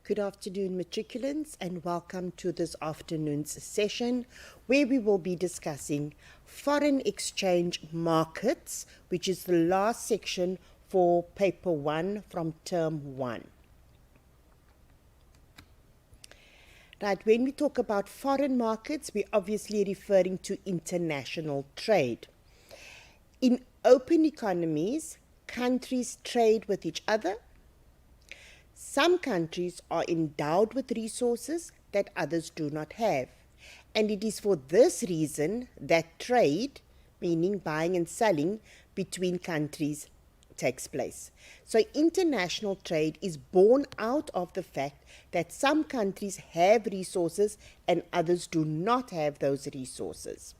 Good afternoon, matriculants, and welcome to this afternoon's session where we will be discussing foreign exchange markets, which is the last section for paper 1 from term 1. Right, when we talk about foreign markets, we're obviously referring to international trade. In open economies, countries trade with each other. Some countries are endowed with resources that others do not have, and it is for this reason that trade, meaning buying and selling between countries, takes place. So international trade is born out of the fact that some countries have resources and others do not have those resources.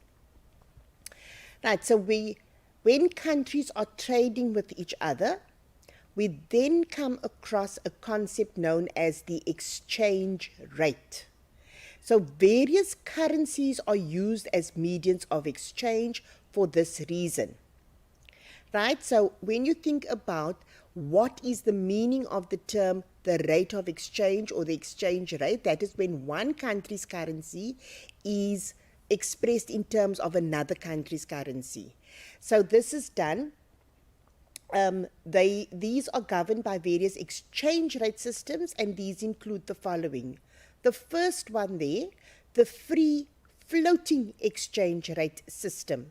Right, so when countries are trading with each other, we then come across a concept known as the exchange rate. So various currencies are used as mediums of exchange for this reason. Right? So when you think about what is the meaning of the term the rate of exchange or the exchange rate, that is when one country's currency is expressed in terms of another country's currency. So this is done. These are governed by various exchange rate systems, and these include the following. The first one there, the free floating exchange rate system.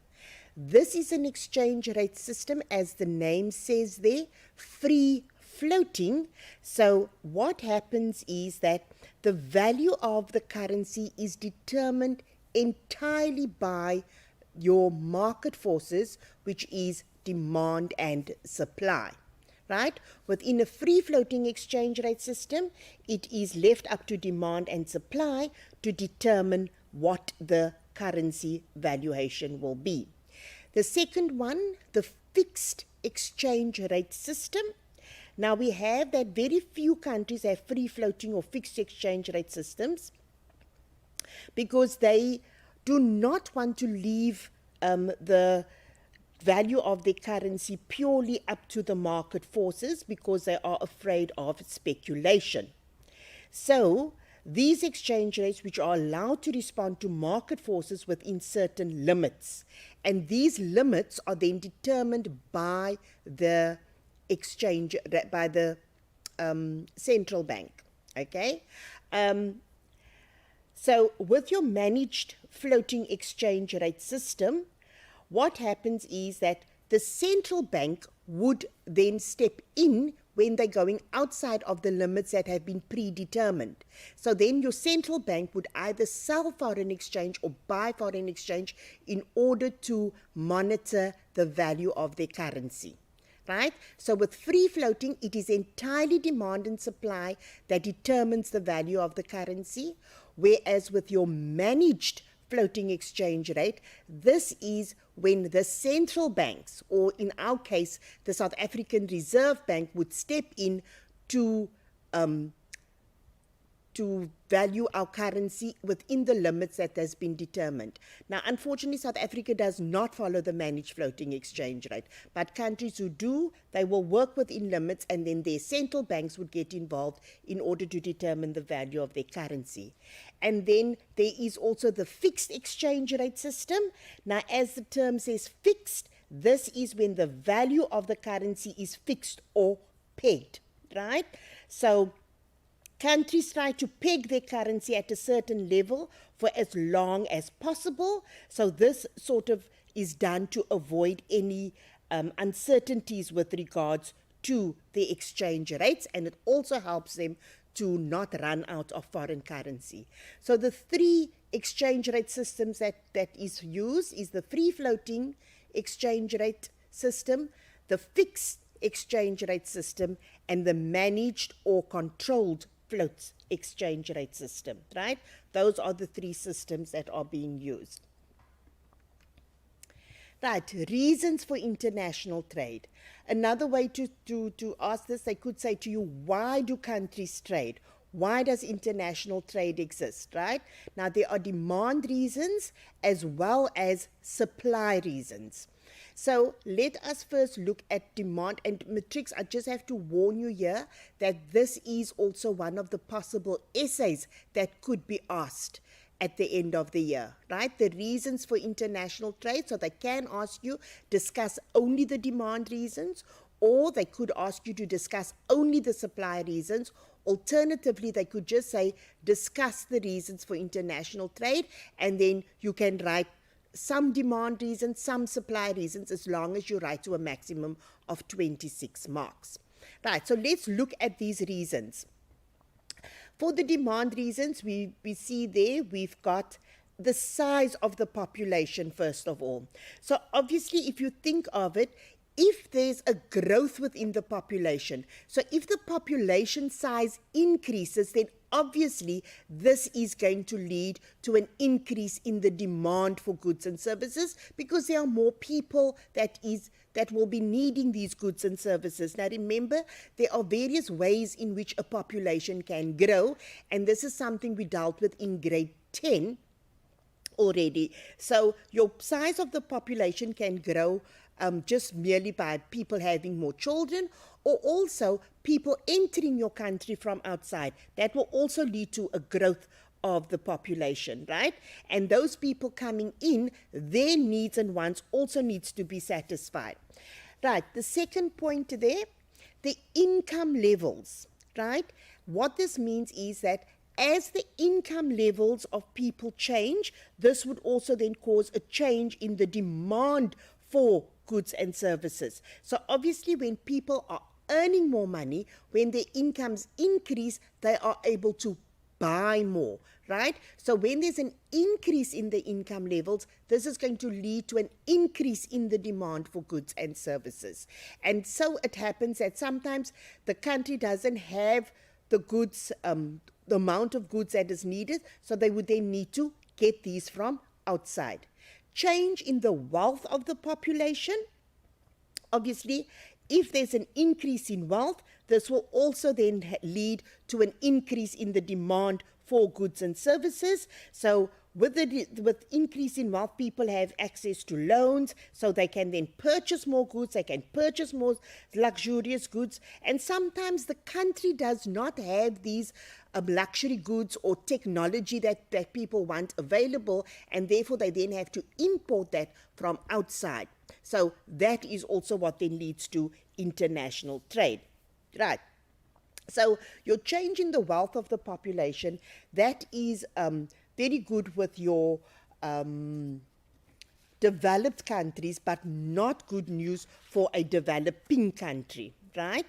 This is an exchange rate system, as the name says there, free floating. So what happens is that the value of the currency is determined entirely by your market forces, which is demand and supply, right? Within a free-floating exchange rate system, it is left up to demand and supply to determine what the currency valuation will be. The second one, the fixed exchange rate system. Now we have that very few countries have free-floating or fixed exchange rate systems because they do not want to leave the value of their currency purely up to the market forces because they are afraid of speculation. So these exchange rates, which are allowed to respond to market forces within certain limits, and these limits are then determined by the central bank. Okay. So with your managed floating exchange rate system, what happens is that the central bank would then step in when they're going outside of the limits that have been predetermined. So then your central bank would either sell foreign exchange or buy foreign exchange in order to monitor the value of their currency. Right? So with free floating, it is entirely demand and supply that determines the value of the currency, whereas with your managed floating exchange rate, this is when the central banks, or in our case, the South African Reserve Bank, would step in to value our currency within the limits that has been determined. Now, unfortunately, South Africa does not follow the managed floating exchange rate, but countries who do, they will work within limits, and then their central banks would get involved in order to determine the value of their currency. And then there is also the fixed exchange rate system. Now, as the term says fixed, this is when the value of the currency is fixed or pegged, right? So countries try to peg their currency at a certain level for as long as possible. So this sort of is done to avoid any uncertainties with regards to the exchange rates, and it also helps them to not run out of foreign currency. So the three exchange rate systems that is used is the free floating exchange rate system, the fixed exchange rate system, and the managed or controlled floats exchange rate system, right? Those are the three systems that are being used. Right, reasons for international trade. Another way to ask this, they could say to you, why do countries trade? Why does international trade exist, right? Now, there are demand reasons as well as supply reasons. So let us first look at demand. And Matrix, I just have to warn you here that this is also one of the possible essays that could be asked at the end of the year, right? The reasons for international trade. So they can ask you, discuss only the demand reasons, or they could ask you to discuss only the supply reasons. Alternatively, they could just say, discuss the reasons for international trade, and then you can write some demand reasons, some supply reasons, as long as you write to a maximum of 26 marks. Right, so let's look at these reasons. For the demand reasons, we see there we've got the size of the population, first of all. So obviously, if you think of it, if there's a growth within the population, so if the population size increases, then obviously this is going to lead to an increase in the demand for goods and services, because there are more people that will be needing these goods and services. Now remember, there are various ways in which a population can grow, and this is something we dealt with in grade 10 already. So your size of the population can grow just merely by people having more children, or also people entering your country from outside. That will also lead to a growth of the population, right? And those people coming in, their needs and wants also needs to be satisfied. Right, the second point there, the income levels, right? What this means is that as the income levels of people change, this would also then cause a change in the demand for goods and services. So obviously when people are earning more money, when their incomes increase, they are able to buy more, right? So when there's an increase in the income levels, this is going to lead to an increase in the demand for goods and services. And so it happens that sometimes the country doesn't have the goods, the amount of goods that is needed, so they would then need to get these from outside. Change in the wealth of the population. Obviously, if there's an increase in wealth, this will also then lead to an increase in the demand for goods and services. So with increase in wealth, people have access to loans, so they can then purchase more goods, they can purchase more luxurious goods. And sometimes the country does not have these luxury goods or technology that people want available, and therefore they then have to import that from outside. So that is also what then leads to international trade, right? So your change in the wealth of the population, that is very good with your developed countries, but not good news for a developing country, right?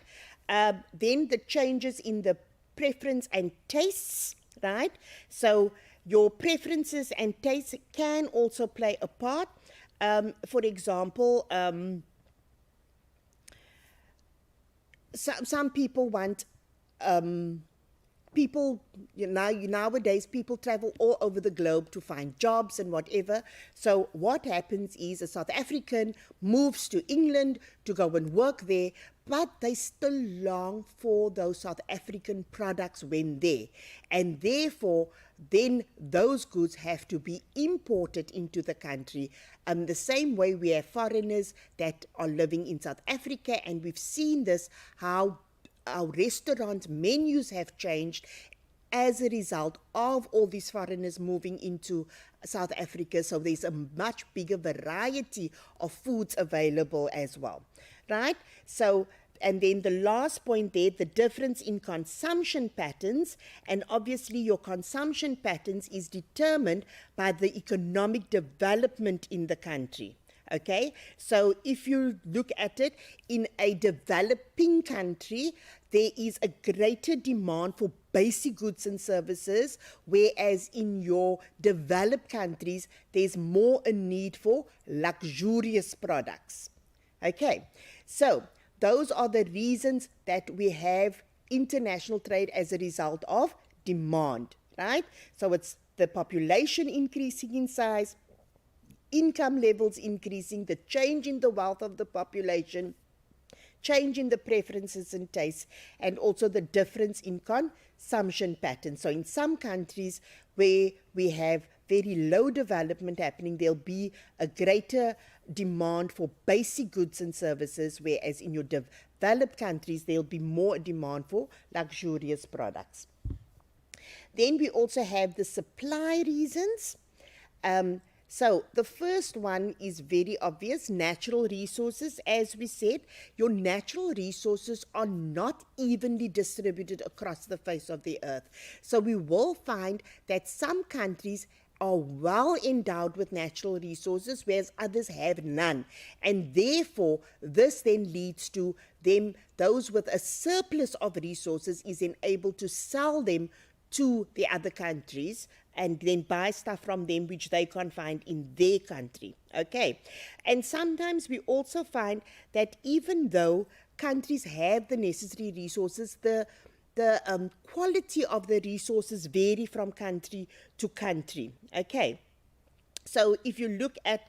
Then the changes in the preference and tastes, right? So your preferences and tastes can also play a part. For example, some people want nowadays people travel all over the globe to find jobs and whatever. So what happens is a South African moves to England to go and work there, but they still long for those South African products when there. And therefore, then those goods have to be imported into the country. The same way we have foreigners that are living in South Africa, and we've seen this, how our restaurant menus have changed as a result of all these foreigners moving into South Africa. So there's a much bigger variety of foods available as well, right? So, and then the last point there, the difference in consumption patterns. And obviously your consumption patterns is determined by the economic development in the country. Okay, so if you look at it, in a developing country, there is a greater demand for basic goods and services, whereas in your developed countries, there's more a need for luxurious products. Okay, so those are the reasons that we have international trade as a result of demand, right? So it's the population increasing in size, income levels increasing, the change in the wealth of the population, change in the preferences and tastes, and also the difference in consumption patterns. So in some countries where we have very low development happening, there'll be a greater demand for basic goods and services, whereas in your developed countries, there'll be more demand for luxurious products. Then we also have the supply reasons. So the first one is very obvious, natural resources. As we said, your natural resources are not evenly distributed across the face of the earth. So we will find that some countries are well endowed with natural resources, whereas others have none. And therefore, this then leads to them, those with a surplus of resources is then able to sell them to the other countries and then buy stuff from them which they can't find in their country. Okay. And sometimes we also find that even though countries have the necessary resources, the quality of the resources vary from country to country. Okay. So if you look at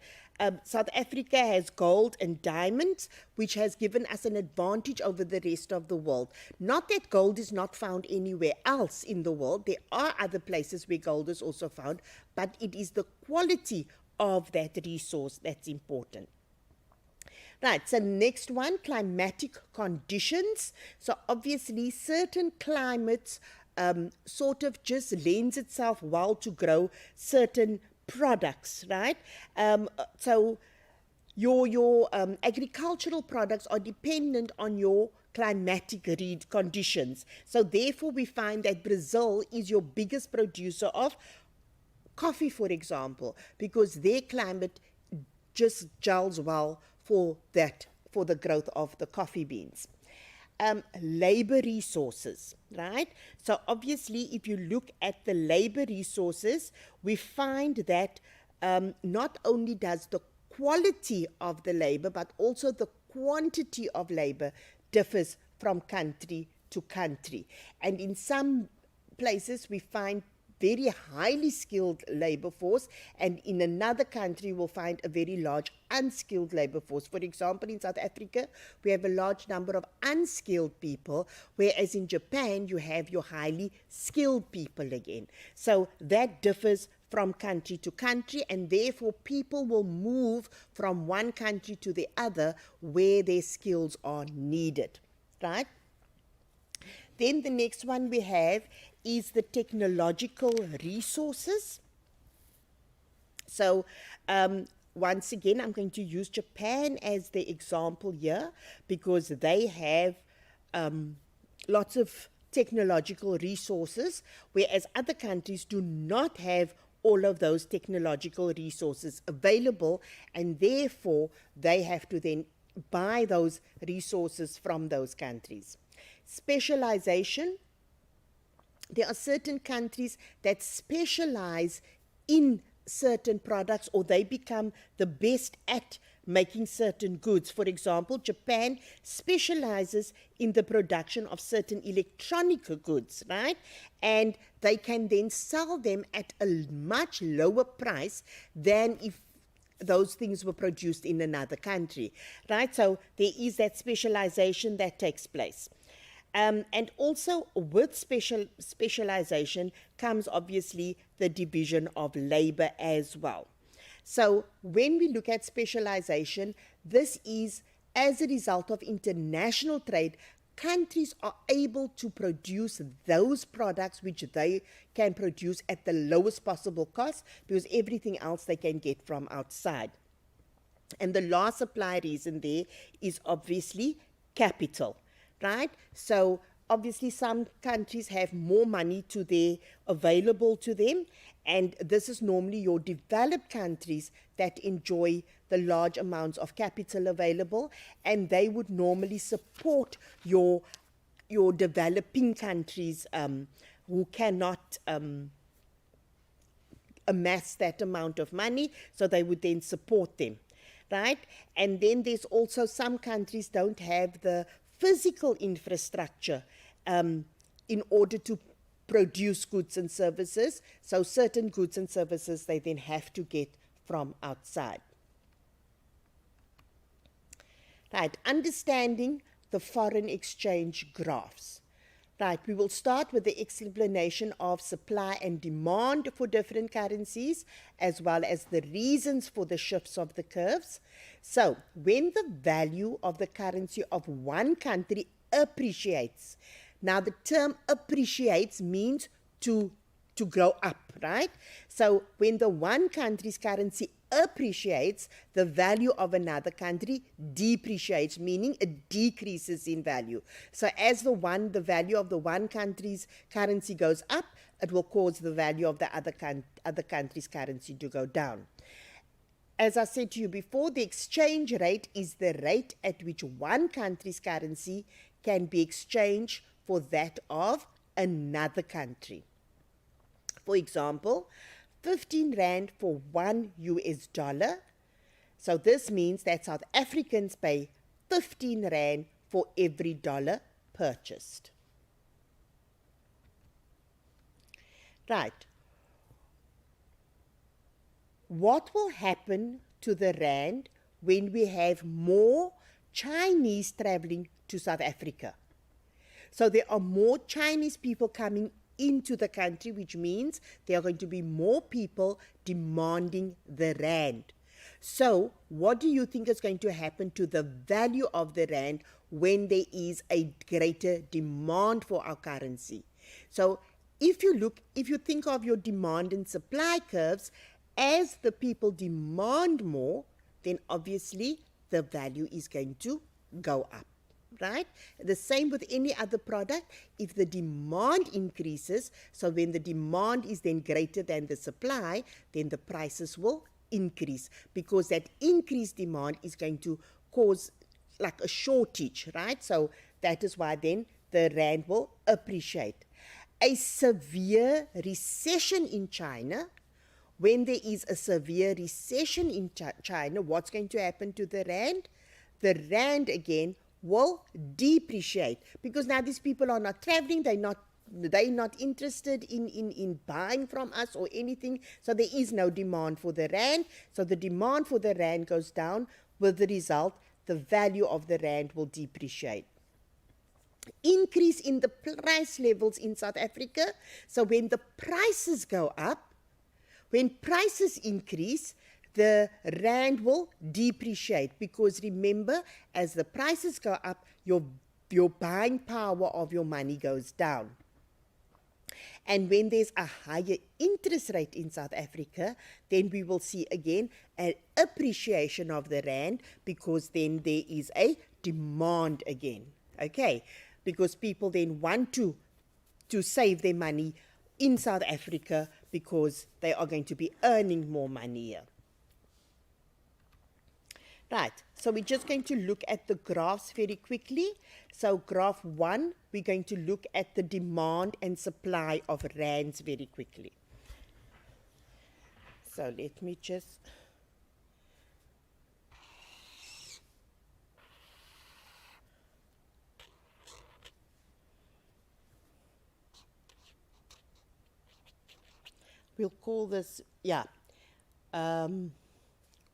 South Africa has gold and diamonds, which has given us an advantage over the rest of the world. Not that gold is not found anywhere else in the world. There are other places where gold is also found, but it is the quality of that resource that's important. Right, so next one, climatic conditions. So obviously certain climates sort of just lends itself well to grow certain products, right? So your agricultural products are dependent on your climatic conditions. So therefore we find that Brazil is your biggest producer of coffee, for example, because their climate just gels well for that, for the growth of the coffee beans. Labor resources, right? So obviously, if you look at the labor resources, we find that not only does the quality of the labor, but also the quantity of labor differs from country to country. And in some places, we find very highly skilled labor force, and in another country we'll find a very large unskilled labor force. For example, in South Africa, we have a large number of unskilled people, whereas in Japan, you have your highly skilled people again. So that differs from country to country, and therefore people will move from one country to the other where their skills are needed, right? Then the next one we have is the technological resources. So once again, I'm going to use Japan as the example here because they have lots of technological resources, whereas other countries do not have all of those technological resources available, and therefore they have to then buy those resources from those countries. Specialization. There are certain countries that specialize in certain products, or they become the best at making certain goods. For example, Japan specializes in the production of certain electronic goods, right? And they can then sell them at a much lower price than if those things were produced in another country, right? So there is that specialization that takes place. And also with specialization comes obviously the division of labor as well. So when we look at specialization, this is as a result of international trade. Countries are able to produce those products which they can produce at the lowest possible cost because everything else they can get from outside. And the last supply reason there is obviously capital. Right? So obviously some countries have more money available to them, and this is normally your developed countries that enjoy the large amounts of capital available, and they would normally support your developing countries who cannot amass that amount of money, so they would then support them. Right? And then there's also some countries don't have the physical infrastructure in order to produce goods and services. So certain goods and services they then have to get from outside. Right, understanding the foreign exchange graphs. Right, we will start with the explanation of supply and demand for different currencies, as well as the reasons for the shifts of the curves. So, when the value of the currency of one country appreciates, now the term appreciates means to grow up, right? So, when the one country's currency appreciates, the value of another country depreciates, meaning it decreases in value. So as the value of the one country's currency goes up, it will cause the value of the other country's currency to go down. As I said to you before, the exchange rate is the rate at which one country's currency can be exchanged for that of another country. For example, 15 Rand for $1. So this means that South Africans pay 15 Rand for every dollar purchased. Right. What will happen to the Rand when we have more Chinese traveling to South Africa? So there are more Chinese people coming into the country, which means there are going to be more people demanding the Rand. So what do you think is going to happen to the value of the Rand when there is a greater demand for our currency? So if you think of your demand and supply curves, as the people demand more, then obviously the value is going to go up. Right? The same with any other product. If the demand increases, so when the demand is then greater than the supply, then the prices will increase, because that increased demand is going to cause like a shortage, right? So that is why then the Rand will appreciate. A severe recession in China, when there is a severe recession in China, what's going to happen to the Rand? The Rand again will depreciate, because now these people are not traveling, they're not interested in buying from us or anything, so there is no demand for the Rand. So the demand for the Rand goes down, with the result the value of the Rand will depreciate. Increase in the price levels in South Africa. So when the prices go up, when prices increase, the Rand will depreciate, because remember, as the prices go up, your buying power of your money goes down. And when there's a higher interest rate in South Africa, then we will see again an appreciation of the Rand, because then there is a demand again. Okay, because people then want to save their money in South Africa, because they are going to be earning more money here. Right, so we're just going to look at the graphs very quickly. So graph 1, we're going to look at the demand and supply of Rands very quickly. So let me just... We'll call this,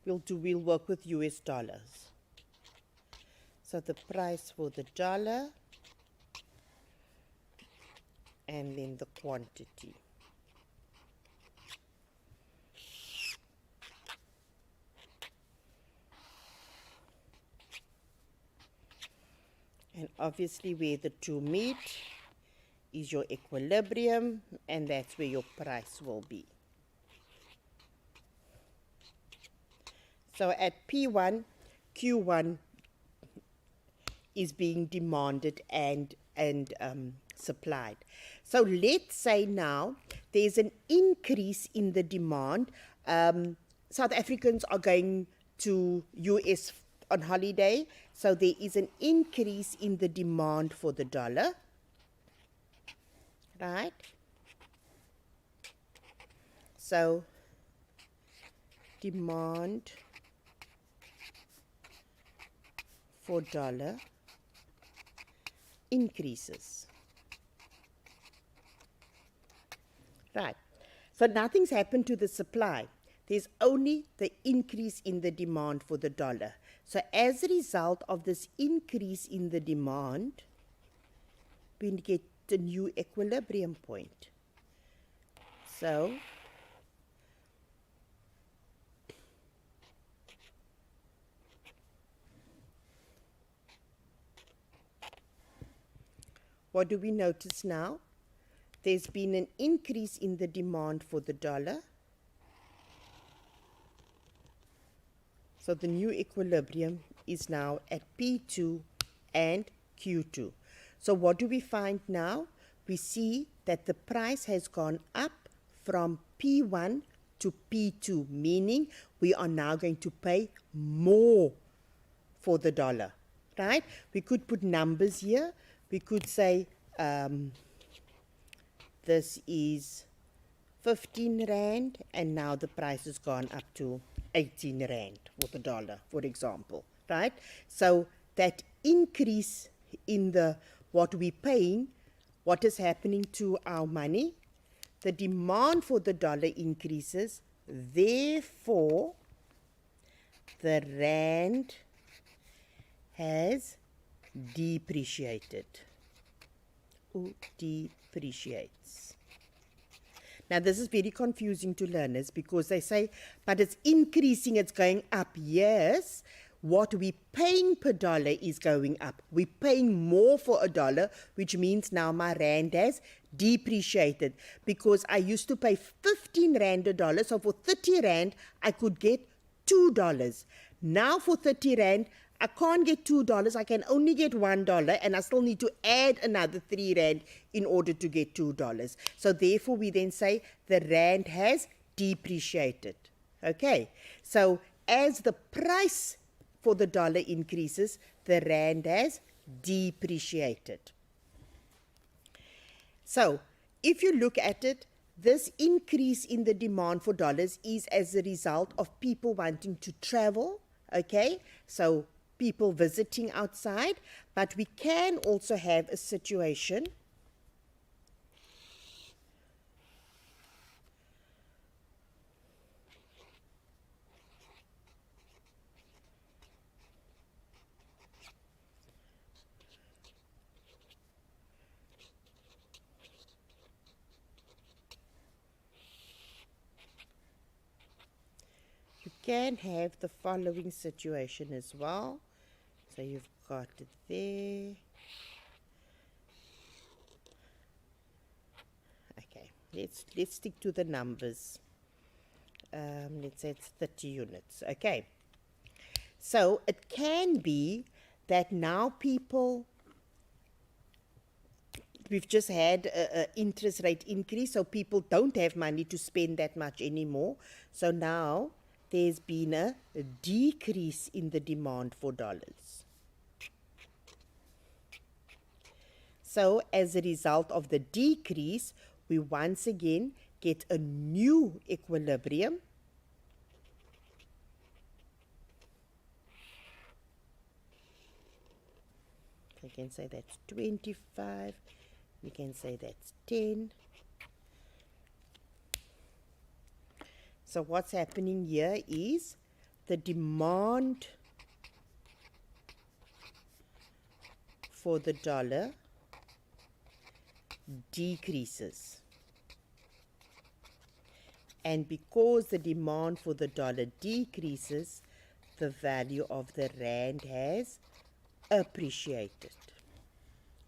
we'll work with US dollars. So the price for the dollar, and then the quantity. And obviously where the two meet is your equilibrium, and that's where your price will be. So at P1, Q1 is being demanded and supplied. So let's say now there's an increase in the demand. South Africans are going to US on holiday, so there is an increase in the demand for the dollar. Right? So demand for dollar increases. Right. So nothing's happened to the supply. There's only the increase in the demand for the dollar. So as a result of this increase in the demand, we get the new equilibrium point. So what do we notice now? There's been an increase in the demand for the dollar. So the new equilibrium is now at P2 and Q2. So what do we find now? We see that the price has gone up from P1 to P2, meaning we are now going to pay more for the dollar, right? We could put numbers here. We could say this is 15 Rand, and now the price has gone up to 18 Rand for the dollar, for example, right? So that increase in the what we're paying, what is happening to our money? The demand for the dollar increases, therefore the Rand has depreciated. Depreciates. Now this is very confusing to learners because they say, but it's increasing, it's going up. Yes, what we're paying per dollar is going up. We're paying more for a dollar, which means now my Rand has depreciated, because I used to pay 15 Rand a dollar, so for 30 Rand I could get $2. Now for 30 Rand I can't get $2, I can only get $1, and I still need to add another 3 Rand in order to get $2. So therefore we then say the Rand has depreciated. Okay, so as the price for the dollar increases, the Rand has depreciated. So if you look at it, this increase in the demand for dollars is as a result of people wanting to travel, okay? So people visiting outside, but we can also have a situation can have the following situation as well. So you've got it there. Okay, let's stick to the numbers. Let's say it's 30 units. Okay, so it can be that now people, we've just had an interest rate increase, so people don't have money to spend that much anymore. So now there's been a decrease in the demand for dollars. So as a result of the decrease, we once again get a new equilibrium. We can say that's 25. We can say that's 10. So what's happening here is the demand for the dollar decreases. And because the demand for the dollar decreases, the value of the Rand has appreciated.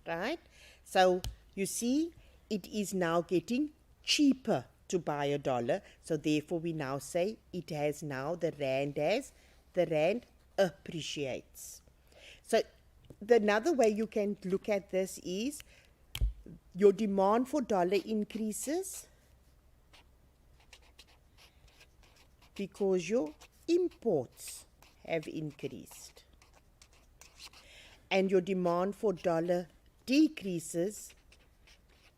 Right? So you see, it is now getting cheaper to buy a dollar, so therefore we now say it has now, the Rand appreciates. So another way you can look at this is your demand for dollar increases because your imports have increased, and your demand for dollar decreases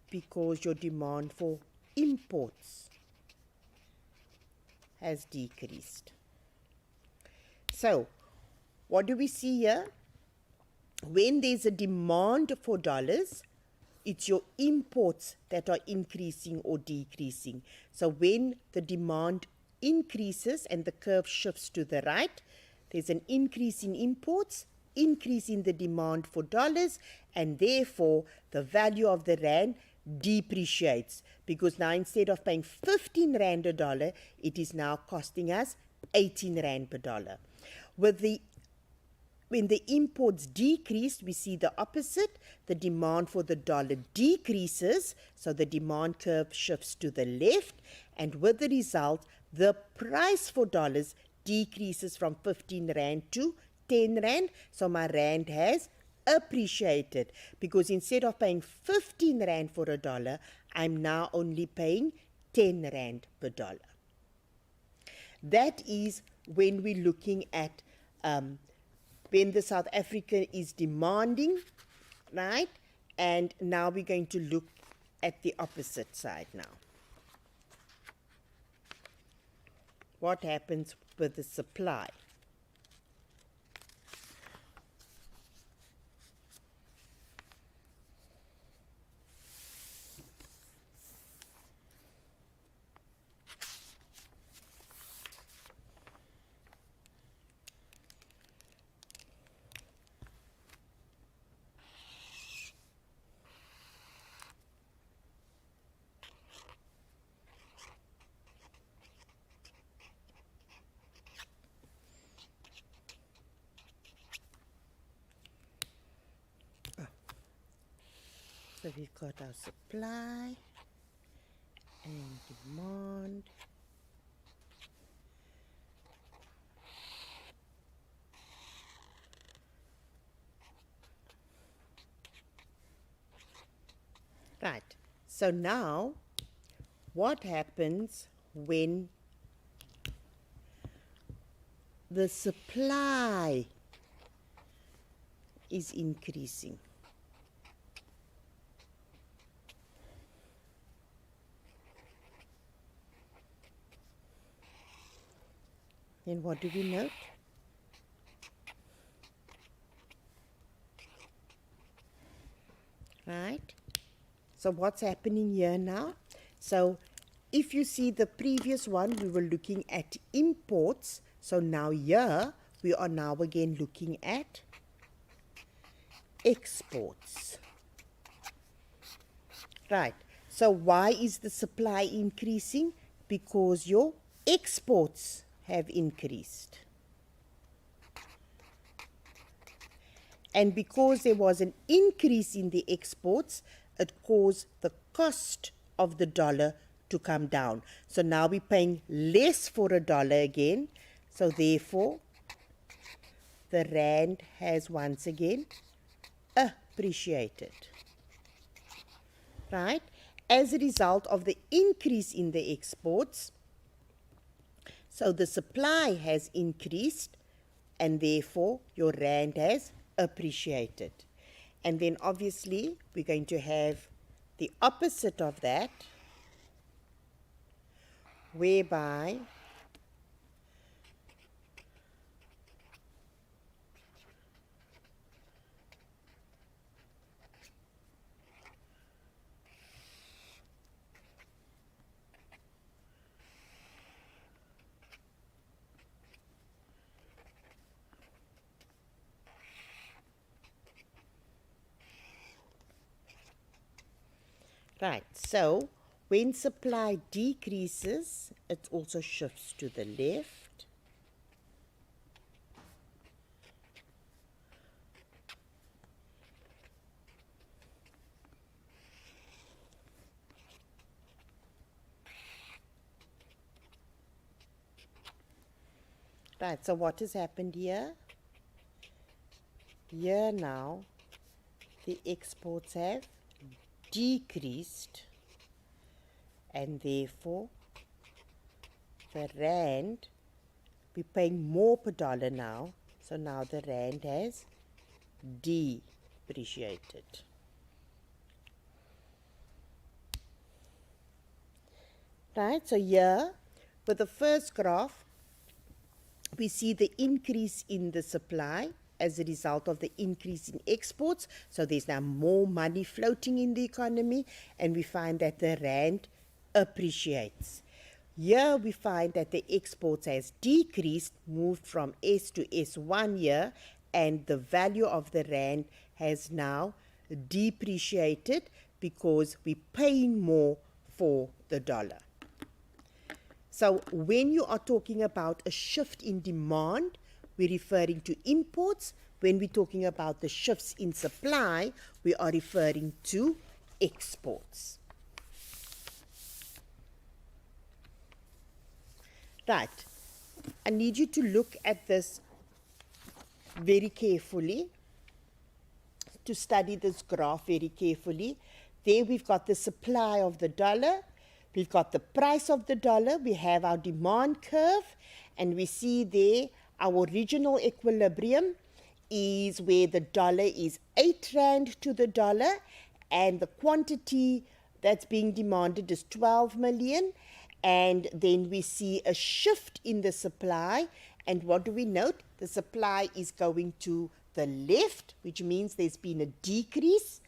because your demand for imports has decreased. So what do we see here? When there's a demand for dollars, it's your imports that are increasing or decreasing. So when the demand increases and the curve shifts to the right, there's an increase in imports increase in the demand for dollars, and therefore the value of the rand depreciates, because now instead of paying 15 rand a dollar, it is now costing us 18 rand per dollar. When the imports decreased, we see the opposite. The demand for the dollar decreases, so the demand curve shifts to the left, and with the result, the price for dollars decreases from 15 rand to 10 rand. So my rand has appreciated, because instead of paying 15 rand for a dollar, I'm now only paying 10 rand per dollar. That is when we're looking at when the South African is demanding, right? And now we're going to look at the opposite side now. What happens with the supply? So we've got our supply and demand. Right. So now, what happens when the supply is increasing? Then what do we note? Right? So what's happening here now? So if you see the previous one, we were looking at imports. So now here, we are now again looking at exports. Right. So why is the supply increasing? Because your exports have increased. And because there was an increase in the exports, it caused the cost of the dollar to come down. So now we're paying less for a dollar again. So therefore, the rand has once again appreciated. Right? As a result of the increase in the exports, so the supply has increased, and therefore your rand has appreciated. And then obviously we're going to have the opposite of that, whereby right, so when supply decreases, it also shifts to the left. Right, so what has happened here? Here now, the exports have decreased, and therefore the rand, we're paying more per dollar now, so now the rand has depreciated. Right, so here with the first graph, we see the increase in the supply as a result of the increase in exports. So there's now more money floating in the economy, and we find that the rand appreciates. Here we find that the exports has decreased, moved from S to S1 here, and the value of the rand has now depreciated because we're paying more for the dollar. So when you are talking about a shift in demand, we're referring to imports. When we're talking about the shifts in supply, we are referring to exports. Right. I need you to look at this very carefully, to study this graph very carefully. There we've got the supply of the dollar, we've got the price of the dollar, we have our demand curve, and we see there our original equilibrium is where the dollar is 8 rand to the dollar, and the quantity that's being demanded is 12 million. And then we see a shift in the supply. And what do we note? The supply is going to the left, which means there's been a decrease.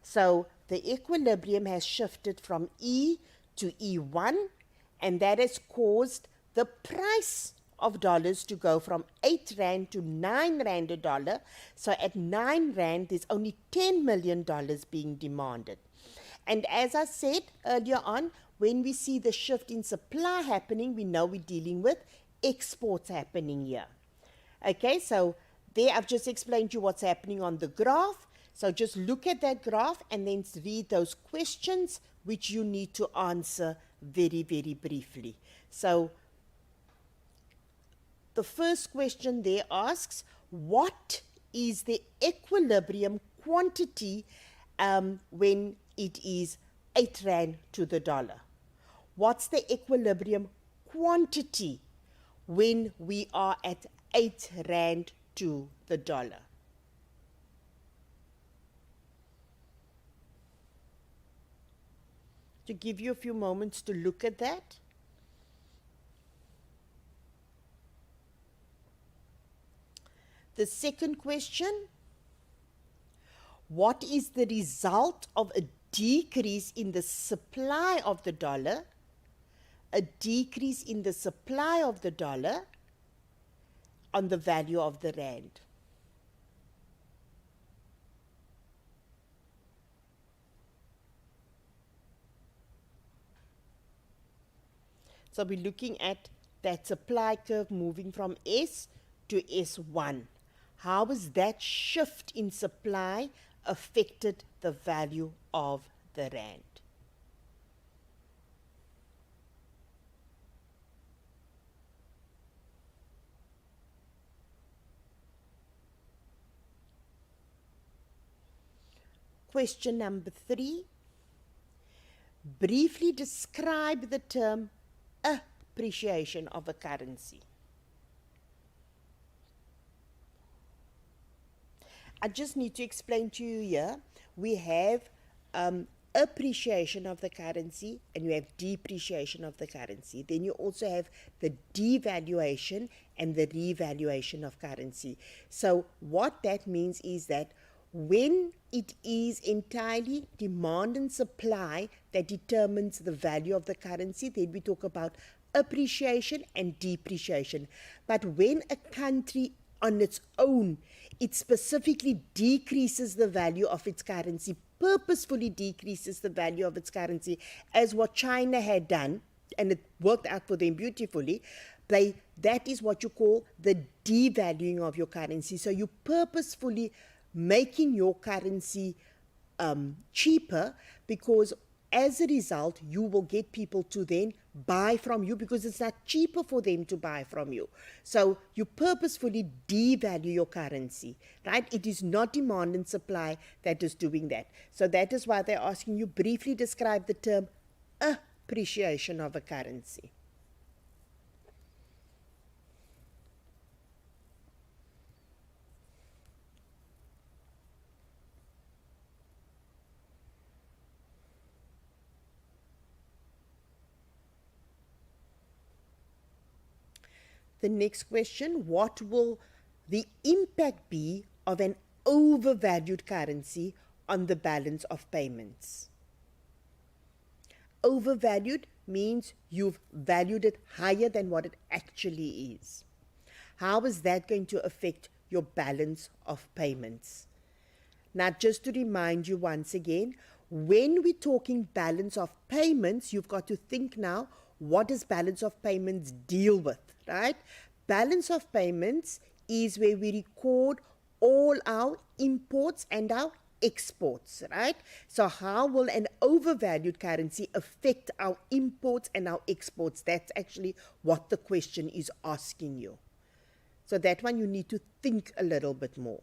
So the equilibrium has shifted from E to E1, and that has caused the price of dollars to go from 8 rand to 9 rand a dollar. So at 9 rand, there's only $10 million being demanded. And as I said earlier on, when we see the shift in supply happening, we know we're dealing with exports happening here. Okay, so there I've just explained to you what's happening on the graph. So just look at that graph and then read those questions which you need to answer very, very briefly. So the first question there asks, what is the equilibrium quantity when it is 8 rand to the dollar? What's the equilibrium quantity when we are at 8 rand to the dollar? To give you a few moments to look at that. The second question, what is the result of a decrease in the supply of the dollar? A decrease in the supply of the dollar on the value of the rand. So we're looking at that supply curve moving from S to S1. How has that shift in supply affected the value of the rand? Question number 3. Briefly describe the term appreciation of a currency. I just need to explain to you here, we have appreciation of the currency and you have depreciation of the currency. Then you also have the devaluation and the revaluation of currency. So what that means is that when it is entirely demand and supply that determines the value of the currency, then we talk about appreciation and depreciation. But when a country on its own, it specifically decreases the value of its currency, purposefully decreases the value of its currency, as what China had done, and it worked out for them beautifully, that is what you call the devaluing of your currency. So you purposefully making your currency cheaper, because as a result, you will get people to then buy from you because it's not cheaper for them to buy from you. So you purposefully devalue your currency, right? It is not demand and supply that is doing that. So that is why they're asking you briefly describe the term appreciation of a currency. The next question, what will the impact be of an overvalued currency on the balance of payments? Overvalued means you've valued it higher than what it actually is. How is that going to affect your balance of payments. Now, just to remind you once again, when we're talking balance of payments, you've got to think now, what does balance of payments deal with, right? Balance of payments is where we record all our imports and our exports, right? So how will an overvalued currency affect our imports and our exports? That's actually what the question is asking you. So that one you need to think a little bit more.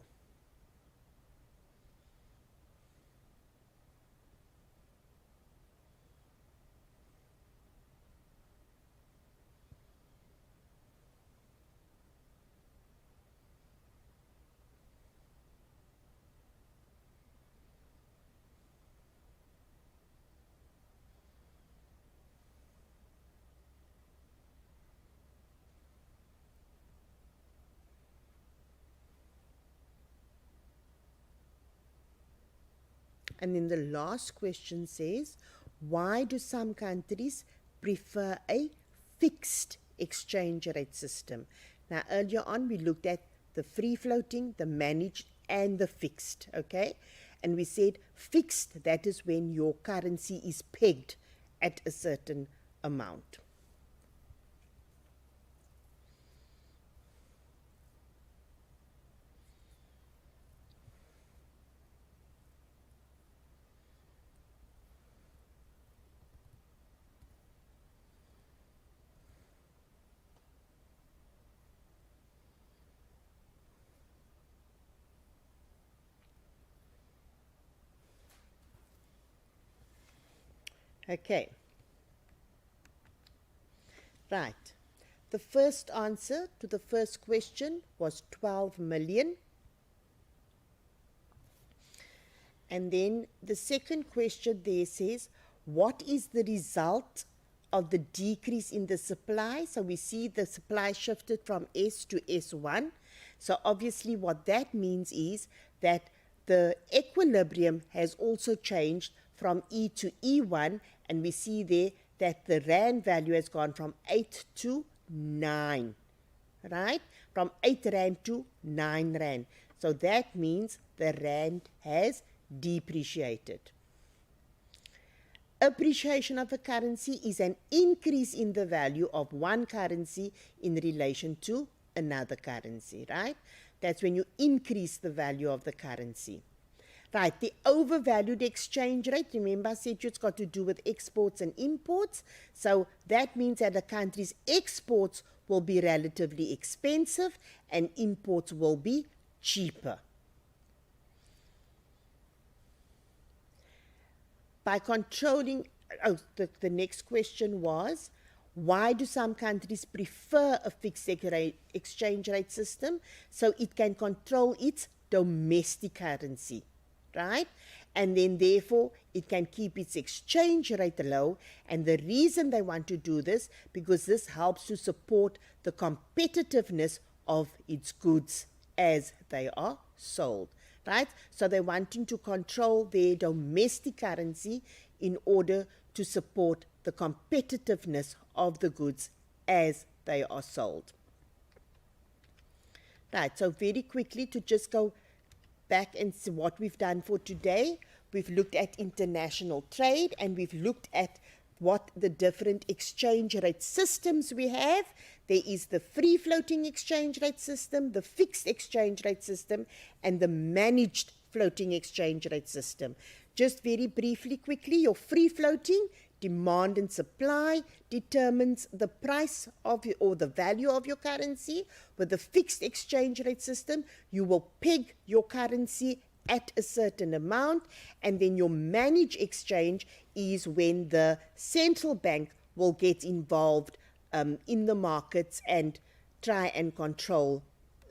And then the last question says, why do some countries prefer a fixed exchange rate system? Now, earlier on, we looked at the free floating, the managed, and the fixed, okay? And we said fixed, that is when your currency is pegged at a certain amount. Okay. Right. The first answer to the first question was 12 million. And then the second question there says, what is the result of the decrease in the supply? So we see the supply shifted from S to S1. So obviously what that means is that the equilibrium has also changed from E to E1, and we see there that the rand value has gone from 8 to 9, right? From 8 rand to 9 rand. So that means the rand has depreciated. Appreciation of a currency is an increase in the value of one currency in relation to another currency, right? That's when you increase the value of the currency. Right, the overvalued exchange rate, remember I said it's got to do with exports and imports. So that means that a country's exports will be relatively expensive and imports will be cheaper. By controlling, the next question was, why do some countries prefer a fixed exchange rate system? So it can control its domestic currency, right? And then therefore it can keep its exchange rate low. And the reason they want to do this, because this helps to support the competitiveness of its goods as they are sold, right? So they're wanting to control their domestic currency in order to support the competitiveness of the goods as they are sold. Right, so very quickly to just go back and see what we've done for today. We've looked at international trade and we've looked at what the different exchange rate systems we have. There is the free floating exchange rate system, the fixed exchange rate system, and the managed floating exchange rate system. Just very briefly, quickly, your free floating, demand and supply determines the price of or the value of your currency. With the fixed exchange rate system, you will peg your currency at a certain amount, and then your managed exchange is when the central bank will get involved in the markets and try and control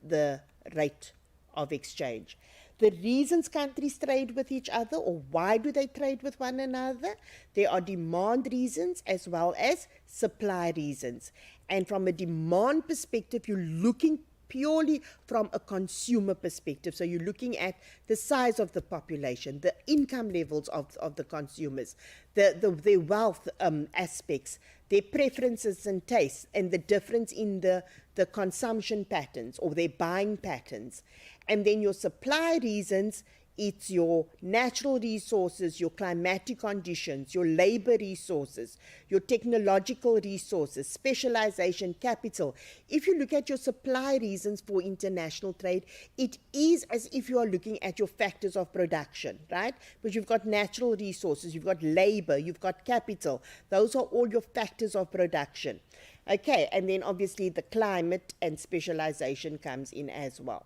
the rate of exchange. The reasons countries trade with each other, or why do they trade with one another? There are demand reasons as well as supply reasons. And from a demand perspective, you're looking purely from a consumer perspective. So you're looking at the size of the population, the income levels of the consumers, their wealth aspects, their preferences and tastes, and the difference in the consumption patterns or their buying patterns. And then your supply reasons, it's your natural resources, your climatic conditions, your labor resources, your technological resources, specialization, capital. If you look at your supply reasons for international trade, it is as if you are looking at your factors of production, right? But you've got natural resources, you've got labor, you've got capital. Those are all your factors of production. Okay, and then obviously the climate and specialization comes in as well.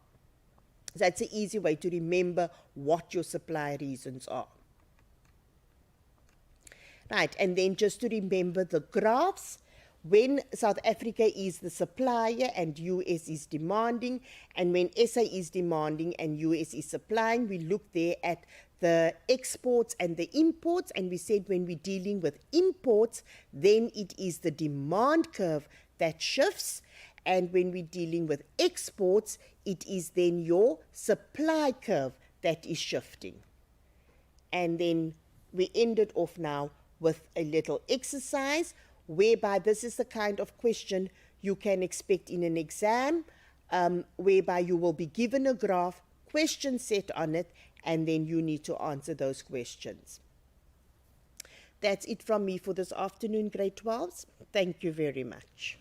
That's an easy way to remember what your supply reasons are. Right, and then just to remember the graphs, when South Africa is the supplier and US is demanding, and when SA is demanding and US is supplying, we look there at the exports and the imports, and we said when we're dealing with imports, then it is the demand curve that shifts, and when we're dealing with exports, it is then your supply curve that is shifting. And then we ended off now with a little exercise, whereby this is the kind of question you can expect in an exam, whereby you will be given a graph, question set on it, and then you need to answer those questions. That's it from me for this afternoon, grade 12s. Thank you very much.